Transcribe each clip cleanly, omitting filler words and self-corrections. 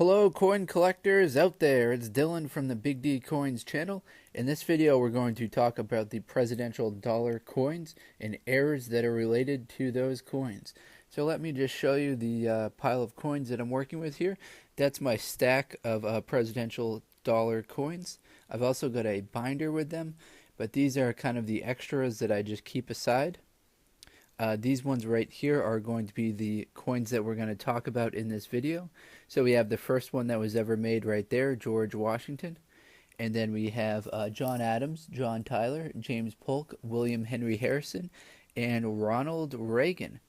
Hello coin collectors out there, it's Dylan from the Big D Coins channel. In this video we're going to talk about the presidential dollar coins and errors that are related to those coins. So let me just show you the pile of coins that I'm working with here. That's my stack of presidential dollar coins. I've also got a binder with them, but these are kind of the extras that I just keep aside. These ones right here are going to be the coins that we're going to talk about in this video. So we have the first one that was ever made right there, George Washington. And then we have John Adams, John Tyler, James Polk, William Henry Harrison, and Ronald Reagan.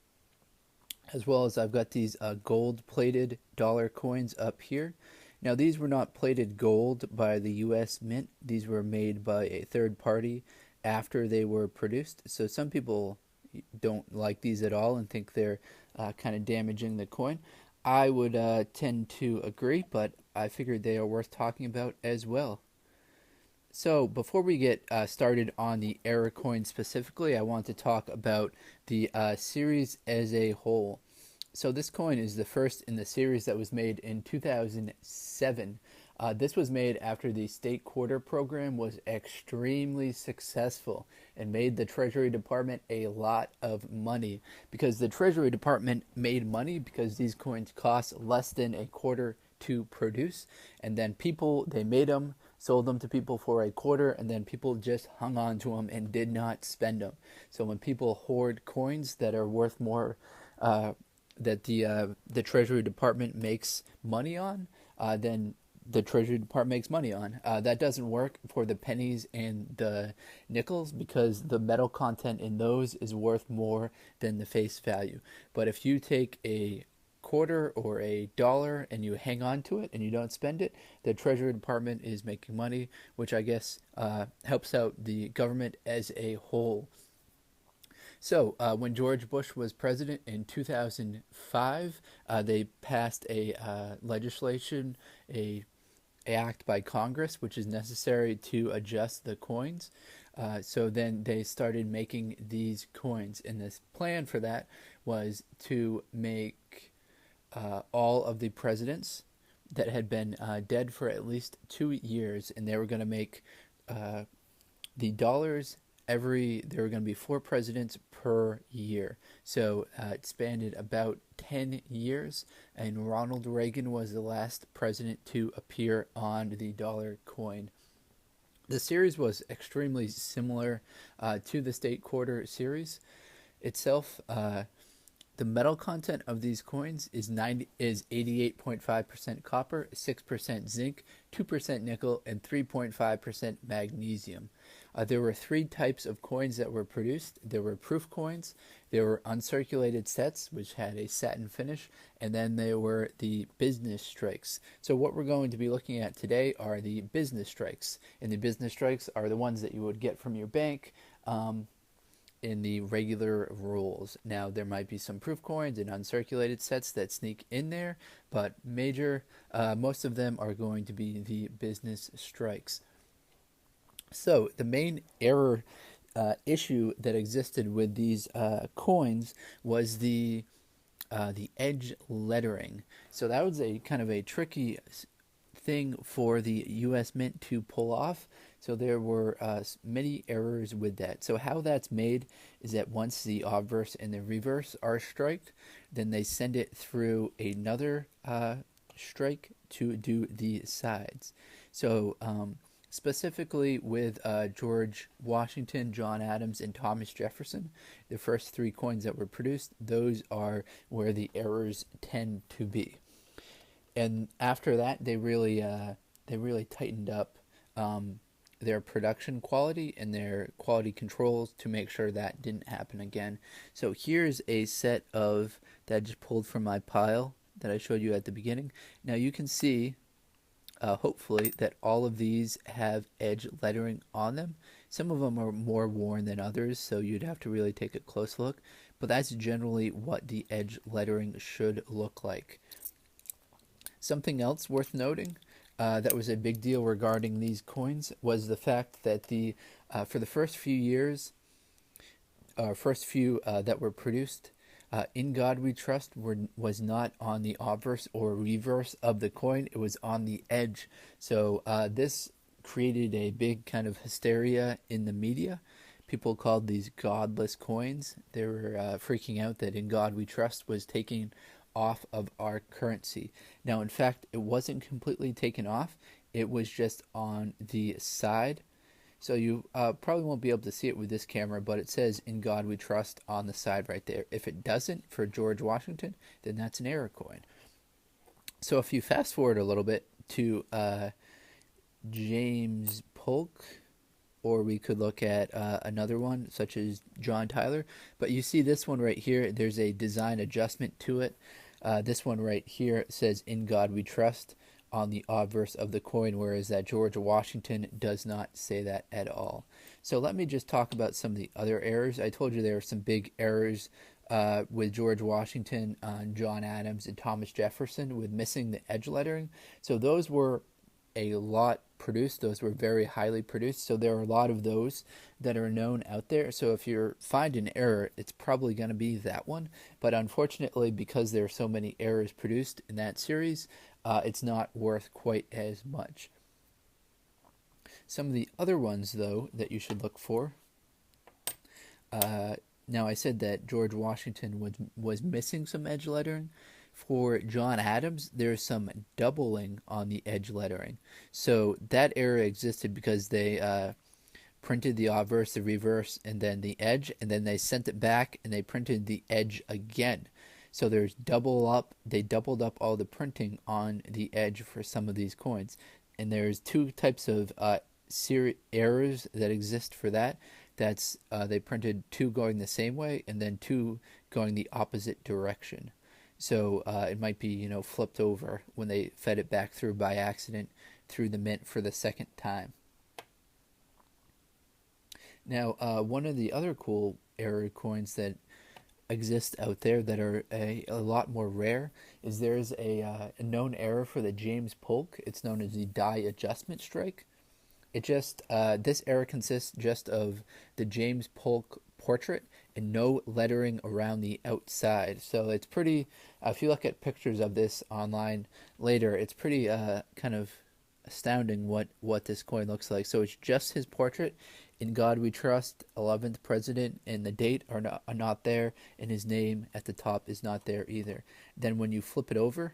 As well as I've got these gold-plated dollar coins up here. Now these were not plated gold by the U.S. Mint. These were made by a third party after they were produced. So some people don't like these at all and think they're kind of damaging the coin. I would tend to agree, but I figured they are worth talking about as well. So before we get started on the error coin specifically, I want to talk about the series as a whole. So this coin is the first in the series that was made in 2007. This was made after the state quarter program was extremely successful and made the Treasury Department a lot of money, because the Treasury Department made money because these coins cost less than a quarter to produce, and then they made them, sold them to people for a quarter, and then people just hung on to them and did not spend them. So when people hoard coins that are worth more, that the Treasury Department makes money on, then the Treasury Department makes money on. That doesn't work for the pennies and the nickels, because the metal content in those is worth more than the face value. But if you take a quarter or a dollar and you hang on to it and you don't spend it, the Treasury Department is making money, which I guess helps out the government as a whole. So when George Bush was president in 2005, they passed a legislation, a act by Congress, which is necessary to adjust the coins. So then they started making these coins, and this plan for that was to make all of the presidents that had been dead for at least 2 years, and they were going to make the dollars there were going to be 4 presidents per year. So it spanned about 10 years, and Ronald Reagan was the last president to appear on the dollar coin. The series was extremely similar to the state quarter series itself. The metal content of these coins is 88.5% copper, 6% zinc, 2% nickel, and 3.5% magnesium. There were 3 types of coins that were produced. There were proof coins, there were uncirculated sets, which had a satin finish, and then there were the business strikes. So what we're going to be looking at today are the business strikes. And the business strikes are the ones that you would get from your bank in the regular rules. Now, there might be some proof coins and uncirculated sets that sneak in there, but most of them are going to be the business strikes. So the main error issue that existed with these coins was the edge lettering. So that was a kind of a tricky thing for the U.S. Mint to pull off. So there were many errors with that. So how that's made is that once the obverse and the reverse are striked, then they send it through another strike to do the sides. So specifically with George Washington, John Adams, and Thomas Jefferson, the first 3 coins that were produced, those are where the errors tend to be. And after that, they really tightened up their production quality and their quality controls to make sure that didn't happen again. So here's a set of that I just pulled from my pile that I showed you at the beginning. Now you can see, hopefully, that all of these have edge lettering on them. Some of them are more worn than others, so you'd have to really take a close look, but that's generally what the edge lettering should look like. Something else worth noting that was a big deal regarding these coins was the fact that for the first few years, that were produced, In God We Trust was not on the obverse or reverse of the coin, it was on the edge. So this created a big kind of hysteria in the media. People called these godless coins. They were freaking out that In God We Trust was taking off of our currency. Now, in fact, it wasn't completely taken off, it was just on the side. So you probably won't be able to see it with this camera, but it says "In God We Trust" on the side right there. If it doesn't for George Washington, then that's an error coin. So if you fast forward a little bit to James Polk, or we could look at another one such as John Tyler, but you see this one right here, there's a design adjustment to it. This one right here says "In God We Trust" on the obverse of the coin, whereas that George Washington does not say that at all. So let me just talk about some of the other errors. I told you there are some big errors with George Washington, John Adams, and Thomas Jefferson with missing the edge lettering. So those were a lot produced. Those were very highly produced. So there are a lot of those that are known out there. So if you find an error, it's probably going to be that one. But unfortunately, because there are so many errors produced in that series, it's not worth quite as much. Some of the other ones, though, that you should look for. Now, I said that George Washington was missing some edge lettering. For John Adams, there's some doubling on the edge lettering. So that error existed because they printed the obverse, the reverse, and then the edge, and then they sent it back and they printed the edge again. So there's they doubled up all the printing on the edge for some of these coins. And there's two types of errors that exist for that. That's they printed two going the same way and then two going the opposite direction. So it might be, flipped over when they fed it back through by accident through the mint for the second time. Now, one of the other cool error coins that exist out there that are a lot more rare is there's a known error for the James Polk. It's known as the die adjustment strike. It just this error consists just of the James Polk portrait and no lettering around the outside. So it's pretty, if you look at pictures of this online later, it's pretty kind of astounding what this coin looks like. So it's just his portrait, "In God We Trust," 11th president, and the date are not there, and his name at the top is not there either. Then when you flip it over,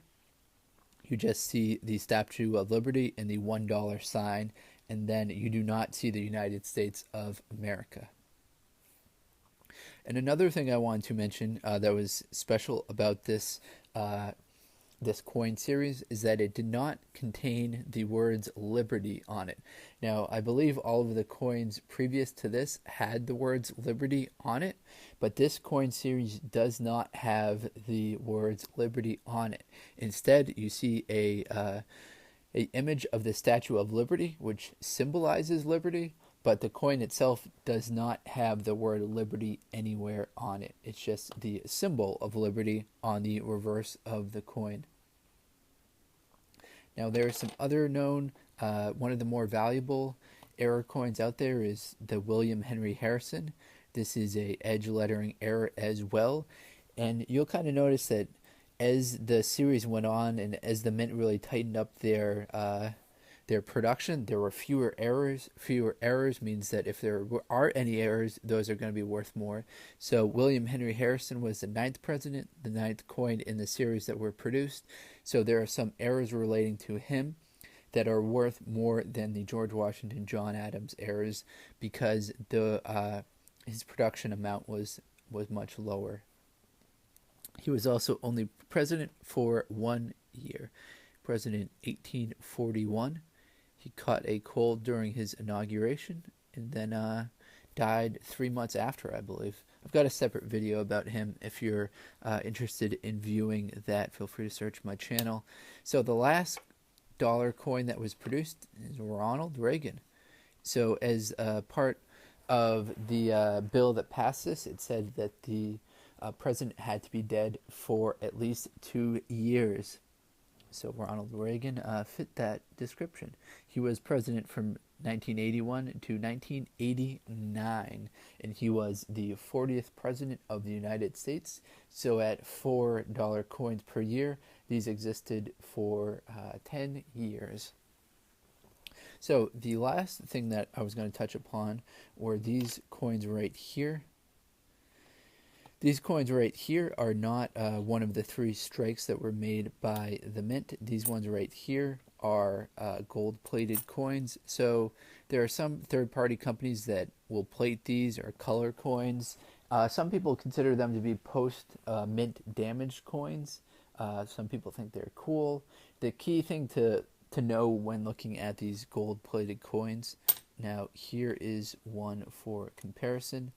you just see the Statue of Liberty and the $1 sign, and then you do not see the United States of America. And another thing I wanted to mention that was special about this this coin series is that it did not contain the words "liberty" on it. Now, I believe all of the coins previous to this had the words "liberty" on it, but this coin series does not have the words "liberty" on it. Instead, you see a image of the Statue of Liberty, which symbolizes liberty, but the coin itself does not have the word "liberty" anywhere on it. It's just the symbol of liberty on the reverse of the coin. Now, there are some other known, one of the more valuable error coins out there is the William Henry Harrison. This is a edge lettering error as well, and you'll kind of notice that as the series went on and as the mint really tightened up their production, there were fewer errors. Fewer errors means that if there are any errors, those are going to be worth more. So William Henry Harrison was the 9th president, the 9th coin in the series that were produced. So there are some errors relating to him that are worth more than the George Washington, John Adams errors because his production amount was much lower. He was also only president for 1 year, President 1841. He caught a cold during his inauguration and then died 3 months after, I believe. I've got a separate video about him. If you're interested in viewing that, feel free to search my channel. So the last dollar coin that was produced is Ronald Reagan. So as part of the bill that passed this, it said that the president had to be dead for at least 2 years. So Ronald Reagan fit that description. He was president from 1981 to 1989, and he was the 40th president of the United States. So at $4 coins per year, these existed for 10 years. So the last thing that I was going to touch upon were these coins right here. These coins right here are not one of the 3 strikes that were made by the mint. These ones right here are gold-plated coins. So there are some third-party companies that will plate these or color coins. Some people consider them to be post-mint damaged coins. Some people think they're cool. The key thing to know when looking at these gold-plated coins, now here is one for comparison,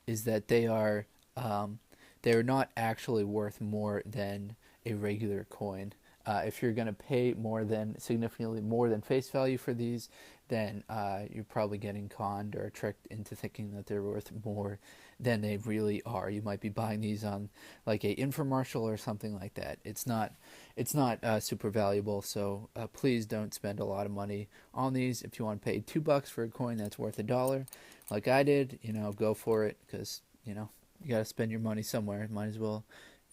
is that they're not actually worth more than a regular coin. If you're going to pay significantly more than face value for these, then you're probably getting conned or tricked into thinking that they're worth more than they really are. You might be buying these on like a infomercial or something like that. It's not super valuable, so please don't spend a lot of money on these. If you want to pay $2 for a coin that's worth $1, like I did, go for it, because you got to spend your money somewhere. Might as well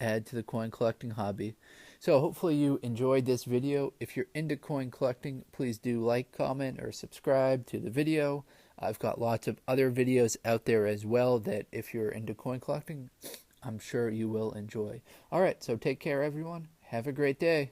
add to the coin collecting hobby. So hopefully you enjoyed this video. If you're into coin collecting, please do like, comment, or subscribe to the video. I've got lots of other videos out there as well that if you're into coin collecting, I'm sure you will enjoy. Alright, so take care everyone. Have a great day.